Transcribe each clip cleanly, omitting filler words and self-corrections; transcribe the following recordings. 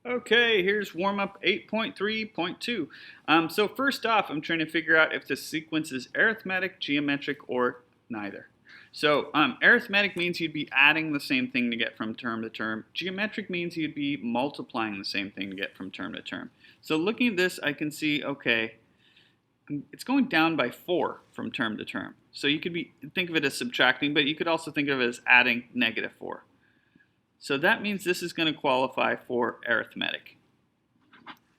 Okay, here's warm up 8.3.2. So first off, I'm trying to figure out if the sequence is arithmetic, geometric, or neither. So arithmetic means you'd be adding the same thing to get from term to term. Geometric means you'd be multiplying the same thing to get from term to term. So looking at this, I can see, okay, it's going down by 4 from term to term. So you could think of it as subtracting, but you could also think of it as adding negative 4. So that means this is going to qualify for arithmetic.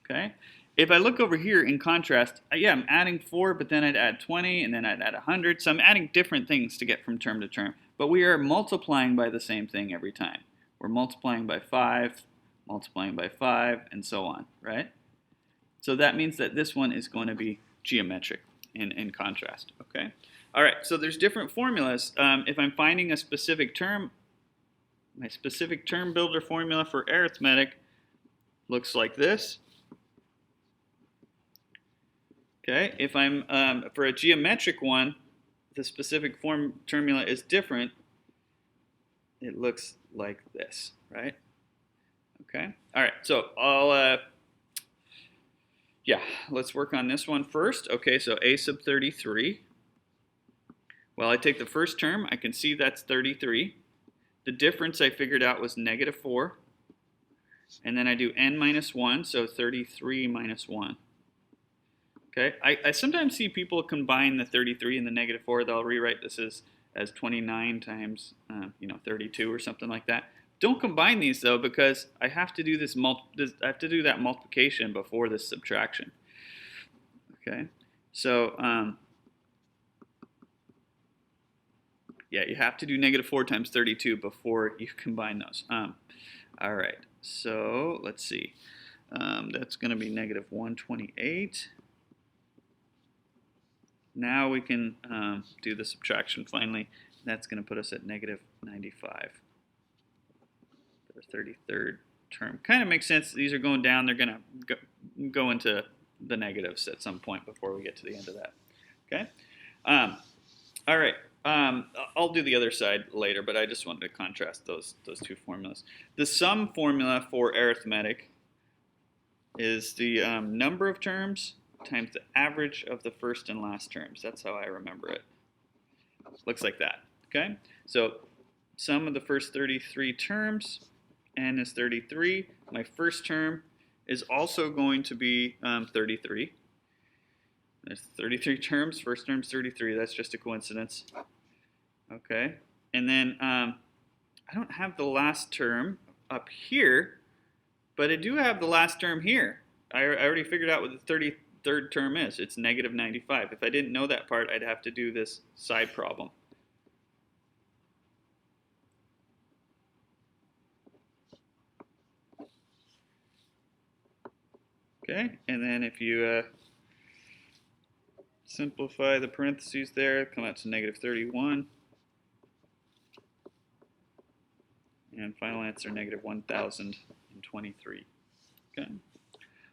Okay? If I look over here in contrast, yeah, I'm adding 4, but then I'd add 20, and then I'd add 100. So I'm adding different things to get from term to term. But we are multiplying by the same thing every time. We're multiplying by 5, and so on, right? So that means that this one is going to be geometric in contrast, okay? All right, so there's different formulas. If I'm finding a specific term, my specific term builder formula for arithmetic looks like this. Okay, if I'm for a geometric one, the specific formula is different. It looks like this, right? Okay. All right. So let's work on this one first. Okay. So a sub 33. Well, I take the first term. I can see that's 33. The difference I figured out was negative 4. And then I do n minus 1, so 33 minus 1. Okay, I sometimes see people combine the 33 and the negative 4. They'll rewrite this as 29 times 32 or something like that. Don't combine these though, because I have to do I have to do that multiplication before this subtraction. Okay, so yeah, you have to do negative 4 times 32 before you combine those. All right, so let's see. That's going to be negative 128. Now we can do the subtraction finally. That's going to put us at negative 95. The 33rd term. Kind of makes sense. These are going down. They're going to go into the negatives at some point before we get to the end of that. Okay? All right. I'll do the other side later, but I just wanted to contrast those two formulas. The sum formula for arithmetic is the number of terms times the average of the first and last terms. That's how I remember it. Looks like that. Okay? So sum of the first 33 terms, n is 33. My first term is also going to be 33. There's 33 terms. First term's 33. That's just a coincidence. Okay. And then I don't have the last term up here, but I do have the last term here. I already figured out what the 33rd term is. It's negative 95. If I didn't know that part, I'd have to do this side problem. Okay, and then if you simplify the parentheses there, come out to negative 31. And final answer, negative 1,023. Okay.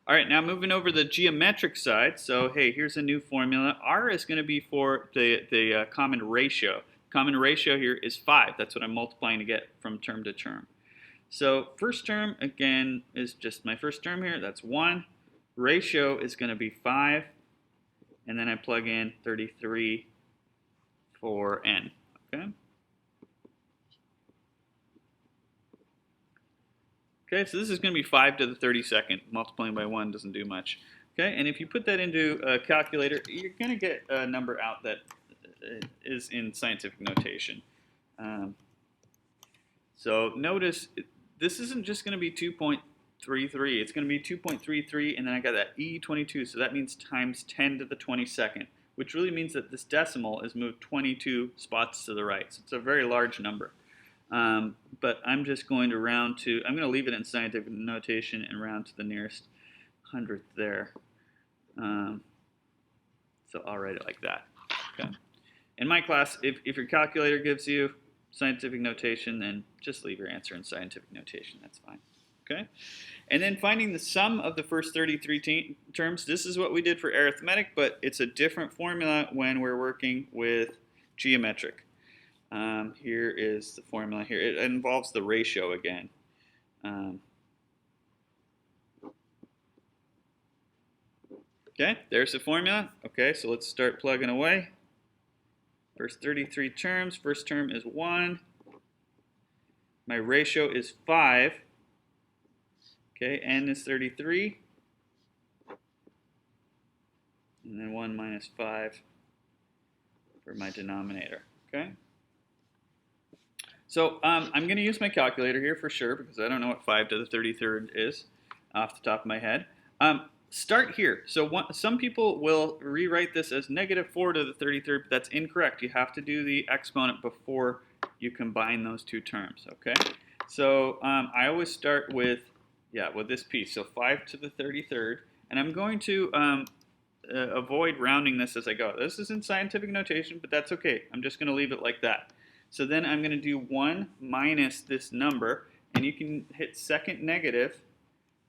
All right, now moving over the geometric side. So, hey, here's a new formula. R is going to be for the common ratio. Common ratio here is 5. That's what I'm multiplying to get from term to term. So first term, again, is just my first term here. That's 1. Ratio is going to be 5. And then I plug in 33 for n. Okay. Okay, so this is going to be 5 to the 32nd. Multiplying by 1 doesn't do much. Okay, and if you put that into a calculator, you're going to get a number out that is in scientific notation. So notice, this isn't just going to be 2.33. It's going to be 2.33, and then I got that E22, so that means times 10 to the 22nd, which really means that this decimal is moved 22 spots to the right. So it's a very large number. But I'm just going to round to, I'm going to leave it in scientific notation and round to the nearest hundredth there. So I'll write it like that. Okay. In my class, if your calculator gives you scientific notation, then just leave your answer in scientific notation. That's fine. Okay. And then finding the sum of the first 33 terms. This is what we did for arithmetic, but it's a different formula when we're working with geometric. Here is the formula here. It involves the ratio again. Okay, there's the formula. Okay, so let's start plugging away. First 33 terms, first term is 1. My ratio is 5. Okay, n is 33. And then 1 minus 5 for my denominator. Okay. So I'm going to use my calculator here for sure because I don't know what 5 to the 33rd is off the top of my head. Start here. So some people will rewrite this as negative 4 to the 33rd, but that's incorrect. You have to do the exponent before you combine those two terms. Okay. So I always start with this piece. So 5 to the 33rd, and I'm going to avoid rounding this as I go. This isn't scientific notation, but that's okay. I'm just going to leave it like that. So then I'm going to do 1 minus this number, and you can hit second negative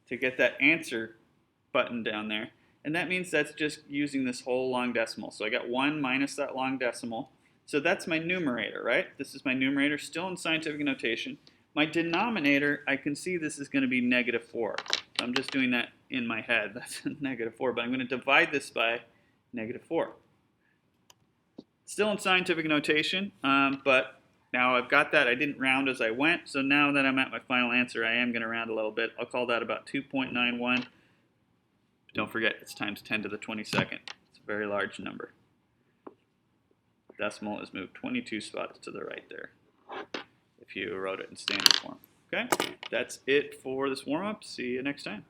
to get that answer button down there. And that means that's just using this whole long decimal. So I got 1 minus that long decimal. So that's my numerator, right? This is my numerator, still in scientific notation. My denominator, I can see this is going to be negative 4. I'm just doing that in my head. That's negative 4, but I'm going to divide this by negative 4. Still in scientific notation, but now I've got that. I didn't round as I went, so now that I'm at my final answer, I am going to round a little bit. I'll call that about 2.91. Don't forget, it's times 10 to the 22nd. It's a very large number. Decimal is moved 22 spots to the right there if you wrote it in standard form. Okay, that's it for this warm-up. See you next time.